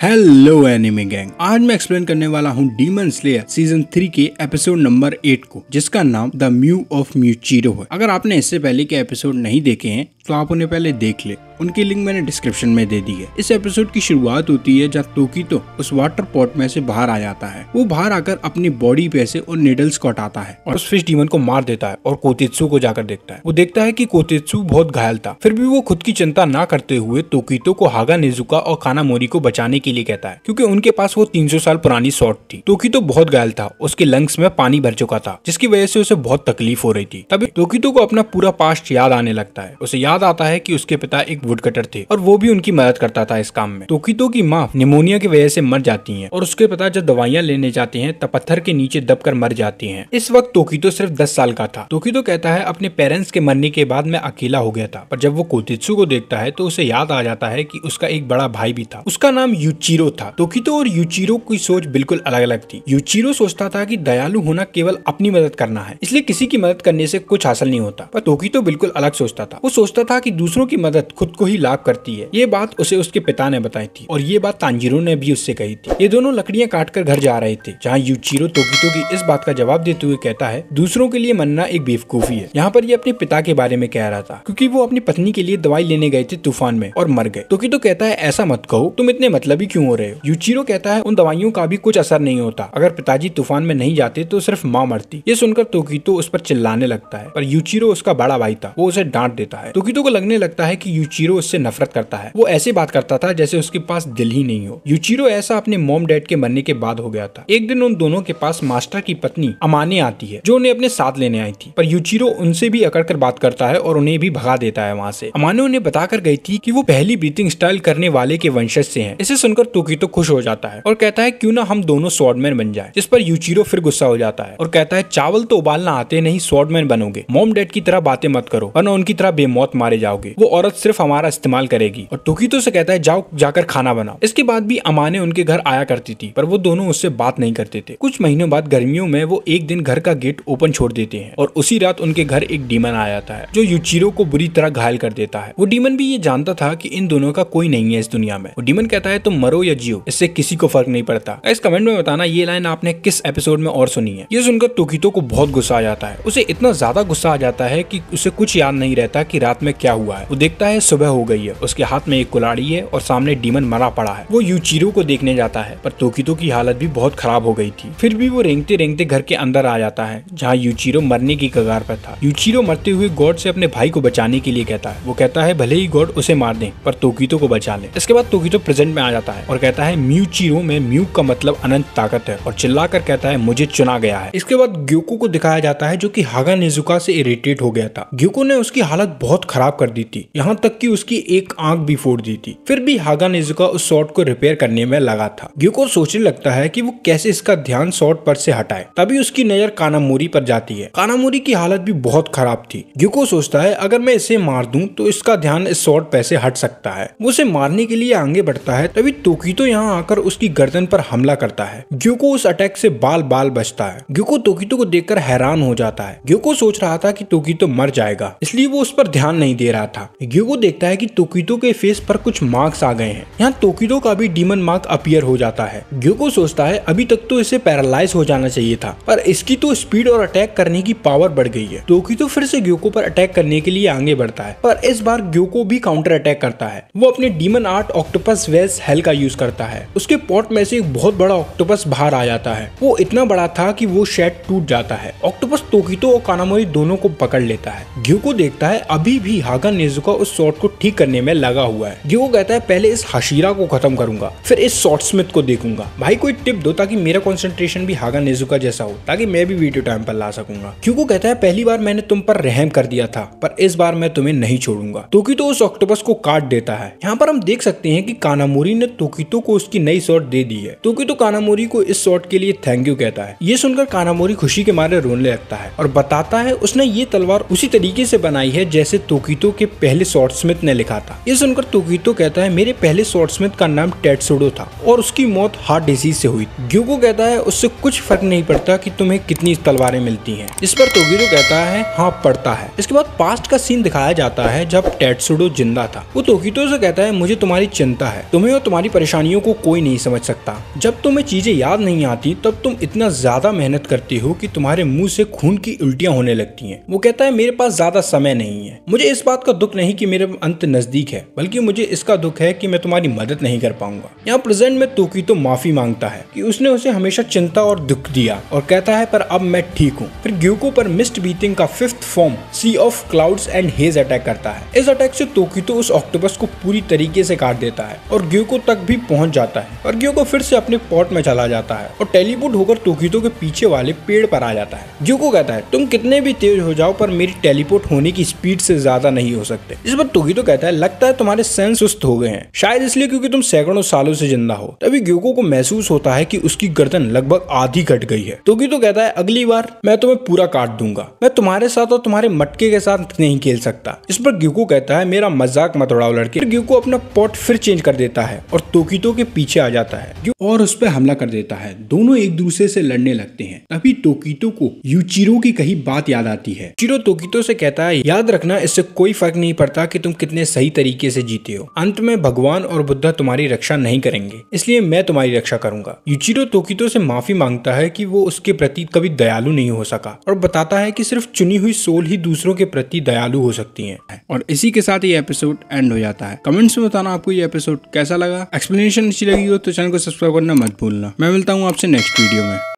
Hello anime gang, आज मैं explain करने वाला हूँ डीमन स्लेयर सीजन 3 के एपिसोड नंबर 8 को, जिसका नाम द म्यू ऑफ म्यूचीरो है। अगर आपने इससे पहले के एपिसोड नहीं देखे हैं तो आप उन्हें पहले देख ले, उनकी लिंक मैंने डिस्क्रिप्शन में दे दी है। इस एपिसोड की शुरुआत होती है जब तोकीतो उस वाटर पॉट में से बाहर आ जाता है। वो बाहर आकर अपनी बॉडी पे से उन नीडल्स को हटाता है और उस फिश डीमन को मार देता है और कोतेत्सु को जाकर देखता है। वो देखता है कि कोतेत्सु बहुत घायल था, फिर भी वो खुद की चिंता ना करते हुए तोकीतो को हागा नेजुका और कानामोरी को बचाने के लिए कहता है, क्योंकि उनके पास वो 300 साल पुरानी शॉट थी। तोकीतो बहुत घायल था, उसके लंग्स में पानी भर चुका था, जिसकी वजह से उसे बहुत तकलीफ हो रही थी। तभी तोकीतो को अपना पूरा पास्ट याद आने लगता है। उसे याद आता है कि उसके पिता एक वुडकटर थे और वो भी उनकी मदद करता था इस काम में। तोकीतो की माँ निमोनिया की वजह से मर जाती हैं और उसके पिता जब दवाइयाँ लेने जाते हैं तब पत्थर के नीचे दबकर मर जाती हैं। इस वक्त तोकीतो सिर्फ 10 साल का था। तोकीतो कहता है अपने पेरेंट्स के मरने के बाद मैं अकेला हो गया था, पर जब वो कोतेत्सु को देखता है तो उसे याद आ जाता है कि उसका एक बड़ा भाई भी था, उसका नाम यूचिरो था। तोकीतो और यूचिरो की सोच बिल्कुल अलग अलग थी। यूचिरो सोचता था कि दयालु होना केवल अपनी मदद करना है, इसलिए किसी की मदद करने से कुछ हासिल नहीं होता। पर तोकीतो बिल्कुल अलग सोचता था। वो सोचता था कि दूसरों की मदद खुद को ही लाभ करती है। ये बात उसे उसके पिता ने बताई थी और ये बात तांजीरो ने भी उससे कही थी। ये दोनों लकड़ियां काटकर घर जा रहे थे, जहाँ यूचिरो तोकीतो की इस बात का जवाब देते हुए कहता है दूसरों के लिए मरना एक बेवकूफी है। यहाँ पर ये अपने पिता के बारे में कह रहा था, क्योंकि वो अपनी पत्नी के लिए दवाई लेने गए थे तूफान में और मर गए। तोकीतो कहता है ऐसा मत कहो, तुम इतने मतलबी क्यों हो रहे हो। यूचिरो कहता है उन दवाइयों का भी कुछ असर नहीं होता, अगर पिताजी तूफान में नहीं जाते तो सिर्फ माँ मरती। ये सुनकर तोकीतो उस पर चिल्लाने लगता है, पर यूचिरो उसका बड़ा भाई था, वो उसे डांट देता है। तोकीतो को लगने लगता है कि यूचिरो उससे नफरत करता है। वो ऐसे बात करता था जैसे उसके पास दिल ही नहीं हो। यूचिरो ऐसा अपने मॉम डैड के मरने के बाद हो गया था। एक दिन उन दोनों के पास मास्टर की पत्नी अमाने आती है, जो उन्हें अपने साथ लेने आई थी, पर यूचिरो उनसे भी अकड़कर बात करता है और उन्हें भी भगा देता है वहाँ से। अमाने उन्हें बताकर गई थी कि वो पहली ब्रीथिंग स्टाइल करने वाले के वंशज से हैं। इसे सुनकर तोकीतो खुश हो जाता है और कहता है क्यों ना हम दोनों स्वॉर्डमैन बन जाए। जिस पर यूचिरो फिर गुस्सा हो जाता है और कहता है चावल तो उबालना आते नहीं, स्वॉर्डमैन बनोगे। मॉम डैड की तरह बातें मत करो वरना उनकी तरह बेमौत मारे जाओगे। वो औरत सिर्फ हमारा इस्तेमाल करेगी। और तोकीतो से कहता है जाओ जाकर खाना बनाओ। इसके बाद भी अमाने उनके घर आया करती थी, पर वो दोनों उससे बात नहीं करते थे। कुछ महीनों बाद गर्मियों में वो एक दिन घर का गेट ओपन छोड़ देते हैं और उसी रात उनके घर एक डीमन आ जाता है, जो यूचिरो को बुरी तरह घायल कर देता है। वो डीमन भी ये जानता था कि इन दोनों का कोई नहीं है इस दुनिया में। वो डीमन कहता है तुम मरो या जियो, इससे किसी को फर्क नहीं पड़ता। इस कमेंट में बताना ये लाइन आपने किस एपिसोड में और सुनी है। ये सुनकर तोकीतो को बहुत गुस्सा आ जाता है। उसे इतना ज्यादा गुस्सा आ जाता है कि उसे कुछ याद नहीं रहता कि रात में क्या हुआ है। वो देखता है सुबह हो गई है, उसके हाथ में एक कुल्हाड़ी है और सामने डीमन मरा पड़ा है। वो यूचिरो को देखने जाता है, पर तोकीतो की हालत भी बहुत खराब हो गई थी। फिर भी वो रेंगते रेंगते घर के अंदर आ जाता है, जहाँ यूचिरो मरने की कगार पर था। यूचिरो मरते हुए गॉड से अपने भाई को बचाने के लिए कहता है। वो कहता है भले ही गॉड उसे मार दें, पर तोकीतो को बचा ले। इसके बाद तोकीतो प्रेजेंट में आ जाता है और कहता है म्यूचिरो में म्यू का मतलब अनंत ताकत है, और चिल्लाकर कहता है मुझे चुना गया है। इसके बाद ग्योको को दिखाया जाता है, जो कि हागा नेजुका से इरिटेट हो गया था। ग्योको ने उसकी हालत बहुत खराब कर दी थी, यहाँ तक कि उसकी एक आंख भी फोड़ दी थी। फिर भी हागा नेजुका उस शॉट को रिपेयर करने में लगा था। ग्योको सोचने लगता है कि वो कैसे इसका ध्यान शॉट पर से हटाए। तभी उसकी नजर कानामोरी पर जाती है। कानामोरी की हालत भी बहुत खराब थी। ग्योको सोचता है अगर मैं इसे मार दूं तो इसका ध्यान इस शॉट पर से हट सकता है। वो उसे मारने के लिए आगे बढ़ता है, तभी तोकीतो यहाँ आकर उसकी गर्दन पर हमला करता है। ग्योको उस अटैक से बाल बाल बचता है। ग्योको तोकीतो को देखकर हैरान हो जाता है। ग्योको सोच रहा था कि तोकीतो मर जाएगा, इसलिए वो उस पर ध्यान नहीं दे रहा था। ग्योको देखता है कि तोकीतो के फेस पर कुछ मार्क्स आ गए हैं। यहाँ तोकीतो का भी डीमन मार्क अपीयर हो जाता है। ग्योको सोचता है अभी तक तो इसे पैरालाइज हो जाना चाहिए था, पर इसकी तो स्पीड और अटैक करने की पावर बढ़ गई है। तोकीतो फिर से ग्योको पर अटैक करने के लिए आगे बढ़ता है, पर इस बार ग्योको भी काउंटर अटैक करता है। वो अपने डीमन आर्ट ऑक्टोपस वेज हेल का यूज करता है। उसके पॉट में से एक बहुत बड़ा ऑक्टोपस बाहर आ जाता है। वो इतना बड़ा था कि वो शेड टूट जाता है। ऑक्टोपस तोकीतो और कानामोरी दोनों को पकड़ लेता है। ग्योको देखता है अभी भी हागा नेजुका उस शॉट को ठीक करने में लगा हुआ है। ग्योको कहता है पहले इस हशीरा को खत्म करूंगा, फिर इस शॉर्ट स्मिथ को देखूंगा। भाई कोई टिप दो ताकि मेरा कंसंट्रेशन भी हागा नेजुका जैसा हो, ताकि मैं भी वीडियो टाइम पर ला सकूंगा। ग्योको कहता है पहली बार मैंने तुम पर रहम कर दिया था, पर इस बार मैं तुम्हें नहीं छोड़ूंगा। तोकीतो उस ऑक्टोपस को काट देता है। यहाँ पर हम देख सकते हैं कि कानामोरी ने तोकीतो को उसकी नई शॉट दे दी है। तोकीतो कानामोरी को इस शॉट के लिए थैंक यू कहता है। ये सुनकर कानामोरी खुशी के मारे रोने लगता है और बताता है उसने ये तलवार उसी तरीके से बनाई है जैसे तोकीतो तोकितो के पहले स्वॉर्डस्मिथ ने लिखा था। ये सुनकर तोकितो कहता है मेरे पहले स्वॉर्डस्मिथ का नाम टेत्सुडो था और उसकी मौत हार्ट डिसीज से हुई। ग्योको कहता है उससे कुछ फर्क नहीं पड़ता कि तुम्हें कितनी तलवारें मिलती हैं। इस पर तोकितो कहता है हाँ पड़ता है। इसके बाद पास्ट का सीन दिखाया जाता है जब टेत्सुडो जिंदा था। वो तोकितो से कहता है मुझे तुम्हारी चिंता है, तुम्हें और तुम्हारी परेशानियों को कोई नहीं समझ सकता। जब तुम्हें चीजें याद नहीं आती तब तुम इतना ज्यादा मेहनत करती हो कि तुम्हारे मुंह से खून की उल्टियां होने लगती हैं। वो कहता है मेरे पास ज्यादा समय नहीं है। मुझे इस बात का दुख नहीं कि मेरे अंत नजदीक है, बल्कि मुझे इसका दुख है कि मैं तुम्हारी मदद नहीं कर पाऊंगा। यहाँ प्रेजेंट में तोकितो माफी मांगता है कि उसने उसे हमेशा चिंता और दुख दिया और कहता है पर अब मैं ठीक हूँ। फिर ग्योको पर मिस्ट बीटिंग का 5th form sea of clouds and haze attack करता है। इस अटैक से तोकितो उस ऑक्टोपस को पूरी तरीके से काट देता है और ग्योको तक भी पहुंच जाता है और ग्योको फिर से अपने पॉट में चला जाता है और टेलीपोर्ट होकर तोकितो के पीछे वाले पेड़ पर आ जाता है। ग्योको कहता है तुम कितने भी तेज हो जाओ पर मेरी टेलीपोर्ट होने की स्पीड से ज्यादा नहीं हो सकते। इस पर तोकितो कहता है लगता है तुम्हारे सेंस सुस्त हो गए हैं, शायद इसलिए क्योंकि तुम सैकड़ों सालों से जिंदा हो। तभी ग्योको को महसूस होता है कि उसकी गर्दन लगभग आधी कट गई है। तोकितो कहता है अगली बार मैं तुम्हें पूरा काट दूंगा, मैं तुम्हारे साथ और तुम्हारे मटके के साथ नहीं खेल सकता। इस पर ग्योको कहता है मेरा मजाक मत उड़ाओ लड़के। ग्योको अपना पॉट फिर चेंज कर देता है और तोकितो के पीछे आ जाता है और उस पर हमला कर देता है। दोनों एक दूसरे से लड़ने लगते हैं। तभी तोकितो को यूचिरो की कही बात याद आती है। यूचिरो तोकितो से कहता है याद रखना इससे कोई फर्क नहीं पड़ता कि तुम कितने सही तरीके से जीते हो, अंत में भगवान और बुद्धा तुम्हारी रक्षा नहीं करेंगे, इसलिए मैं तुम्हारी रक्षा करूंगा। यूचिरो तोकितो से माफी मांगता है कि वो उसके प्रति कभी दयालु नहीं हो सका और बताता है कि सिर्फ चुनी हुई सोल ही दूसरों के प्रति दयालु हो सकती है। और इसी के साथ ये एपिसोड एंड हो जाता है। कमेंट्स में बताना आपको ये एपिसोड कैसा लगा। एक्सप्लेनेशन अच्छी लगी हो तो चैनल को सब्सक्राइब करना मत भूलना। मैं मिलता हूँ आपसे नेक्स्ट वीडियो में।